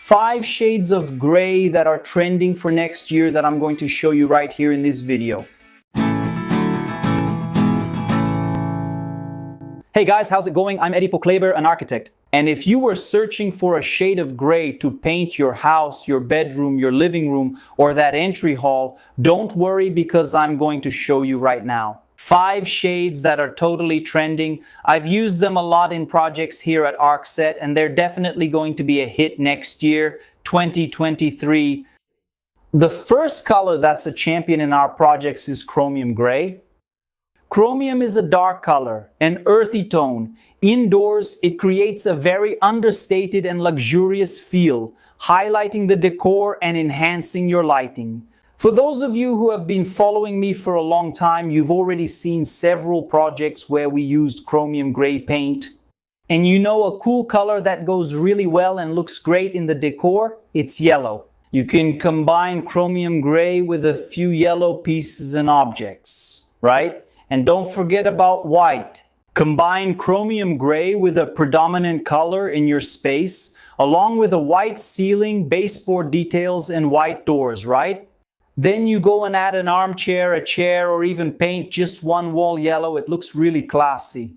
5 shades of gray that are trending for next year that I'm going to show you right here in this video. Hey guys, how's it going? I'm Edipo Kleber, an architect. And if you were searching for a shade of gray to paint your house, your bedroom, your living room, or that entry hall, don't worry because I'm going to show you right now. 5 shades that are totally trending. I've used them a lot in projects here at ArcSet, and they're definitely going to be a hit next year, 2023. The first color that's a champion in our projects is Chromium Gray. Chromium is a dark color, an earthy tone. Indoors, it creates a very understated and luxurious feel, highlighting the decor and enhancing your lighting. For those of you who have been following me for a long time, you've already seen several projects where we used Chromium Gray paint. And you know a cool color that goes really well and looks great in the decor? It's yellow. You can combine Chromium Gray with a few yellow pieces and objects, right? And don't forget about white. Combine Chromium Gray with a predominant color in your space, along with a white ceiling, baseboard details, and white doors, right? Then you go and add an armchair, a chair, or even paint just one wall yellow. It looks really classy.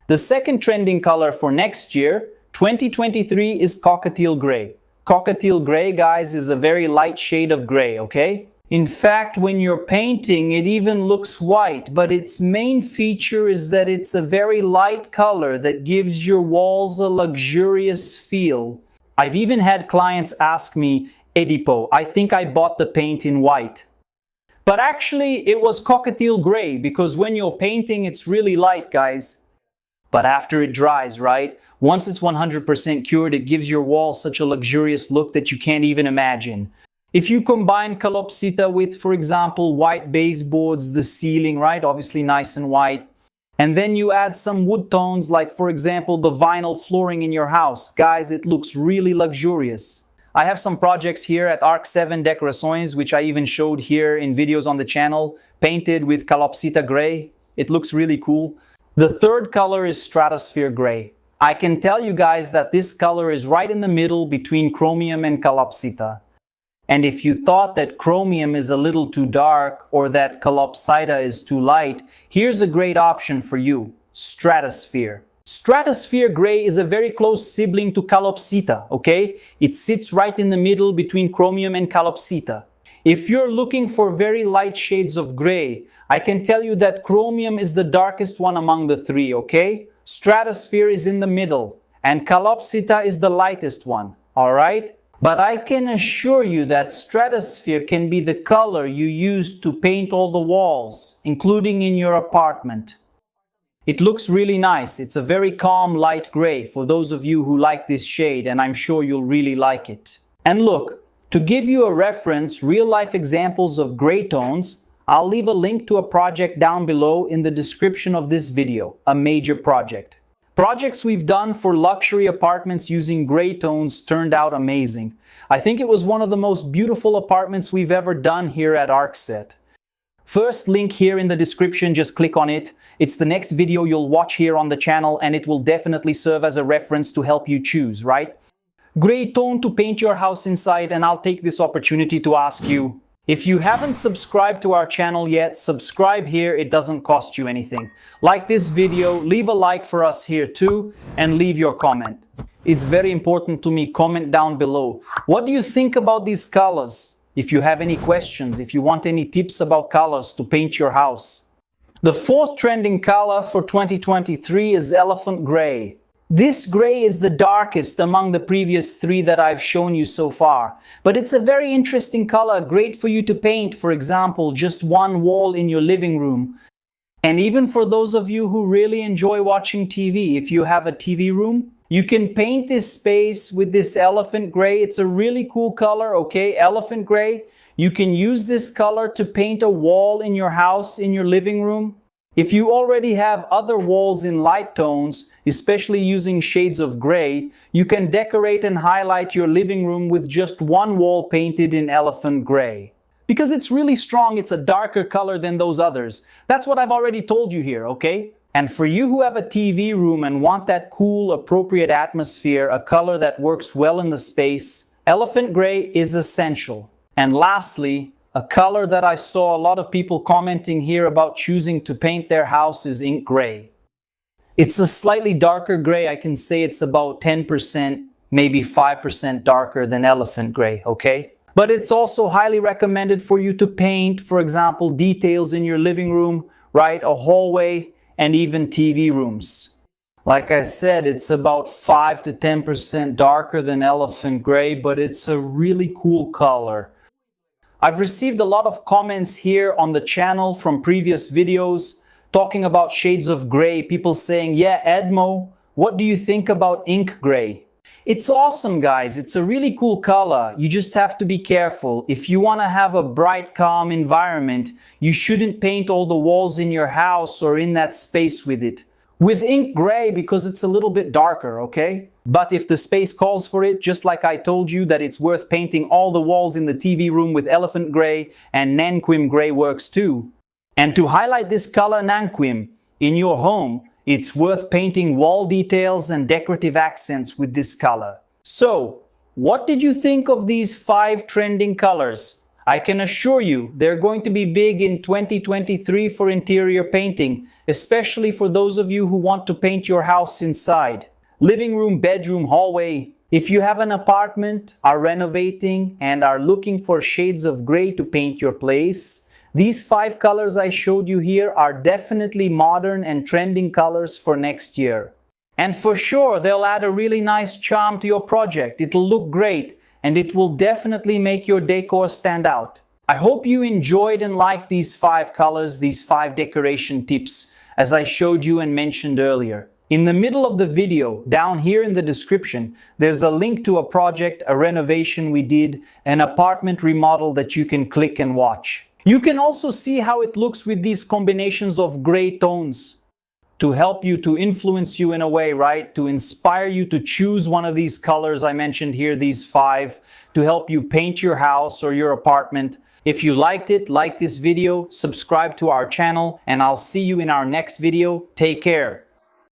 The second trending color for next year, 2023, is Cockatiel Gray. Cockatiel Gray, guys, is a very light shade of gray, okay? In fact, when you're painting, it even looks white, but its main feature is that it's a very light color that gives your walls a luxurious feel. I've even had clients ask me, Edipo, I think I bought the paint in white. But actually, it was Cockatiel Gray, because when you're painting, it's really light, guys. But after it dries, right? Once it's 100% cured, it gives your wall such a luxurious look that you can't even imagine. If you combine Calopsita with, for example, white baseboards, the ceiling, right? Obviously nice and white. And then you add some wood tones, like, for example, the vinyl flooring in your house. Guys, it looks really luxurious. I have some projects here at Arc7 Decorações, which I even showed here in videos on the channel, painted with Calopsita Gray. It looks really cool. The third color is Stratosphere Gray. I can tell you guys that this color is right in the middle between Chromium and Calopsita. And if you thought that Chromium is a little too dark or that Calopsita is too light, here's a great option for you, Stratosphere. Stratosphere Gray is a very close sibling to Calopsita, okay? It sits right in the middle between Chromium and Calopsita. If you're looking for very light shades of gray, I can tell you that Chromium is the darkest one among the three, okay? Stratosphere is in the middle, and Calopsita is the lightest one, alright? But I can assure you that Stratosphere can be the color you use to paint all the walls, including in your apartment. It looks really nice. It's a very calm light gray for those of you who like this shade, and I'm sure you'll really like it. And look, to give you a reference, real-life examples of gray tones, I'll leave a link to a project down below in the description of this video, a major project. Projects we've done for luxury apartments using gray tones turned out amazing. I think it was one of the most beautiful apartments we've ever done here at ArcSet. First link here in the description, just click on it. It's the next video you'll watch here on the channel, and it will definitely serve as a reference to help you choose, right? Gray tone to paint your house inside, and I'll take this opportunity to ask you, if you haven't subscribed to our channel yet, subscribe here, it doesn't cost you anything. Like this video, leave a like for us here too, and leave your comment. It's very important to me, comment down below. What do you think about these colors? If you have any questions, if you want any tips about colors to paint your house. The fourth trending color for 2023 is Elephant Gray. This gray is the darkest among the previous 3 that I've shown you so far. But it's a very interesting color, great for you to paint, for example, just one wall in your living room. And even for those of you who really enjoy watching TV, if you have a TV room, you can paint this space with this Elephant Gray. It's a really cool color, okay? Elephant Gray. You can use this color to paint a wall in your house, in your living room. If you already have other walls in light tones, especially using shades of gray, you can decorate and highlight your living room with just one wall painted in Elephant Gray. Because it's really strong, it's a darker color than those others. That's what I've already told you here, okay? And for you who have a TV room and want that cool, appropriate atmosphere, a color that works well in the space, Elephant gray is essential. And lastly, a color that I saw a lot of people commenting here about choosing to paint their house is ink gray. It's a slightly darker gray. I can say it's about 10%, maybe 5% darker than elephant gray, okay? But it's also highly recommended for you to paint, for example, details in your living room, right? A hallway, and even TV rooms. Like I said, it's about 5 to 10% darker than elephant gray, but it's a really cool color. I've received a lot of comments here on the channel from previous videos talking about shades of gray. People saying, yeah, Edmo, what do you think about ink gray? It's awesome, guys. It's a really cool color. You just have to be careful. If you want to have a bright, calm environment, you shouldn't paint all the walls in your house or in that space with it. With ink gray, because it's a little bit darker, okay? But if the space calls for it, just like I told you that it's worth painting all the walls in the TV room with elephant gray, and nanquim gray works too. And to highlight this color nanquim in your home, it's worth painting wall details and decorative accents with this color. So, what did you think of these 5 trending colors? I can assure you they're going to be big in 2023 for interior painting, especially for those of you who want to paint your house inside. Living room, bedroom, hallway. If you have an apartment, are renovating, and are looking for shades of gray to paint your place, these 5 colors I showed you here are definitely modern and trending colors for next year. And for sure, they'll add a really nice charm to your project. It'll look great, and it will definitely make your decor stand out. I hope you enjoyed and liked these 5 colors, these 5 decoration tips, as I showed you and mentioned earlier. In the middle of the video, down here in the description, there's a link to a project, a renovation we did, an apartment remodel that you can click and watch. You can also see how it looks with these combinations of gray tones to help you, to influence you in a way, right? To inspire you to choose one of these colors I mentioned here, these 5, to help you paint your house or your apartment. If you liked it, like this video, subscribe to our channel, and I'll see you in our next video. Take care.